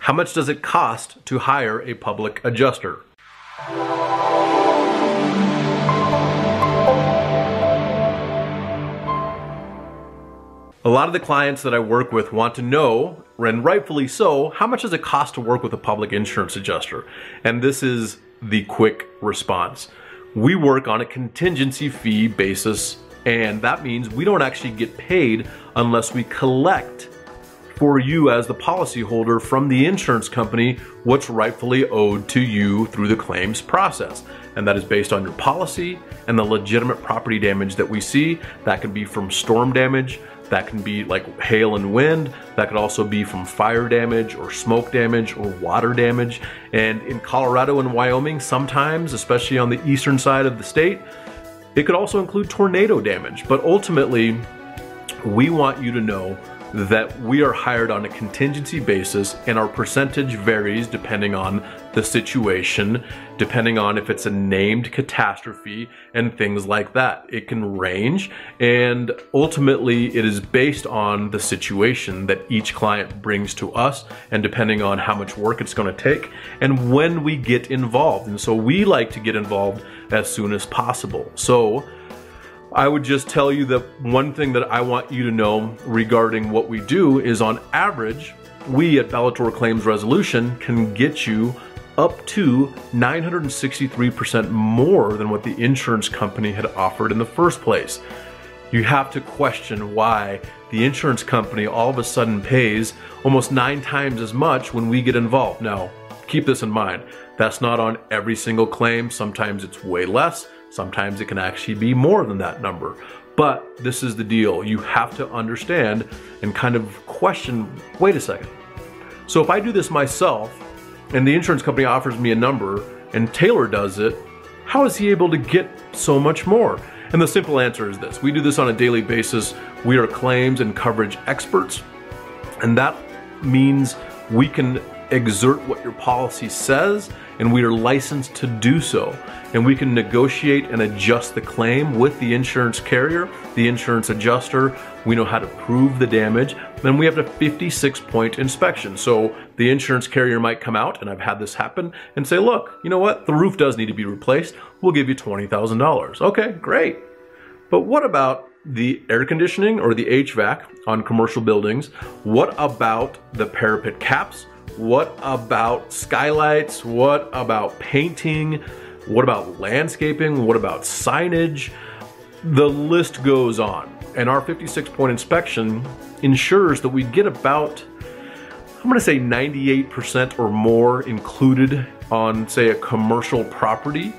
How much does it cost to hire a public adjuster? A lot of the clients that I work with want to know, and rightfully so, how much does it cost to work with a public insurance adjuster? And this is the quick response. We work on a contingency fee basis, and that means we don't actually get paid unless we collect for you as the policyholder from the insurance company what's rightfully owed to you through the claims process. And that is based on your policy and the legitimate property damage that we see. That can be from storm damage, that can be like hail and wind, that could also be from fire damage or smoke damage or water damage. And in Colorado and Wyoming, sometimes, especially on the eastern side of the state, it could also include tornado damage. But ultimately, we want you to know that we are hired on a contingency basis, and our percentage varies depending on the situation, depending on if it's a named catastrophe and things like that. It can range, and ultimately it is based on the situation that each client brings to us, and depending on how much work it's going to take and when we get involved. And so we like to get involved as soon as possible. So I would just tell you that one thing that I want you to know regarding what we do is, on average, we at Bellator Claims Resolution can get you up to 963% more than what the insurance company had offered in the first place. You have to question why the insurance company all of a sudden pays almost 9 times as much when we get involved. Now, keep this in mind. That's not on every single claim. Sometimes it's way less. Sometimes it can actually be more than that number. But this is the deal. You have to understand and kind of question, wait a second. So if I do this myself and the insurance company offers me a number and Taylor does it, how is he able to get so much more? And the simple answer is this. We do this on a daily basis. We are claims and coverage experts. And that means we can exert what your policy says, and we are licensed to do so. And we can negotiate and adjust the claim with the insurance carrier, the insurance adjuster. We know how to prove the damage. Then we have a 56-point inspection. So the insurance carrier might come out, and I've had this happen, and say, look, you know what? The roof does need to be replaced. We'll give you $20,000. Okay, great. But what about the air conditioning or the HVAC on commercial buildings? What about the parapet caps? What about skylights? What about painting? What about landscaping? What about signage? The list goes on. And our 56-point inspection ensures that we get about, I'm gonna say 98% or more included on, say, a commercial property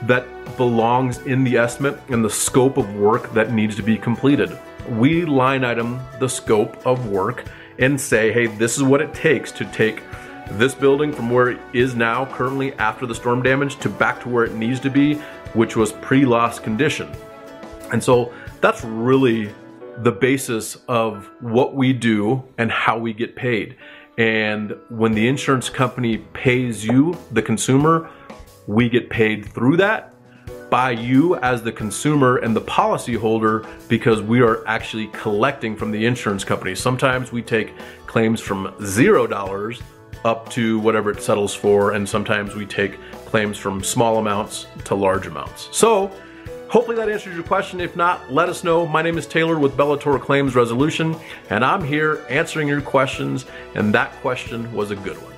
that belongs in the estimate and the scope of work that needs to be completed. We line item the scope of work and say, hey, this is what it takes to take this building from where it is now currently after the storm damage to back to where it needs to be, which was pre-loss condition. And so that's really the basis of what we do and how we get paid. And when the insurance company pays you, the consumer, we get paid through that by you as the consumer and the policyholder, because we are actually collecting from the insurance company. Sometimes we take claims from $0 up to whatever it settles for, and sometimes we take claims from small amounts to large amounts. So hopefully that answers your question. If not, let us know. My name is Taylor with Bellator Claims Resolution, and I'm here answering your questions, and that question was a good one.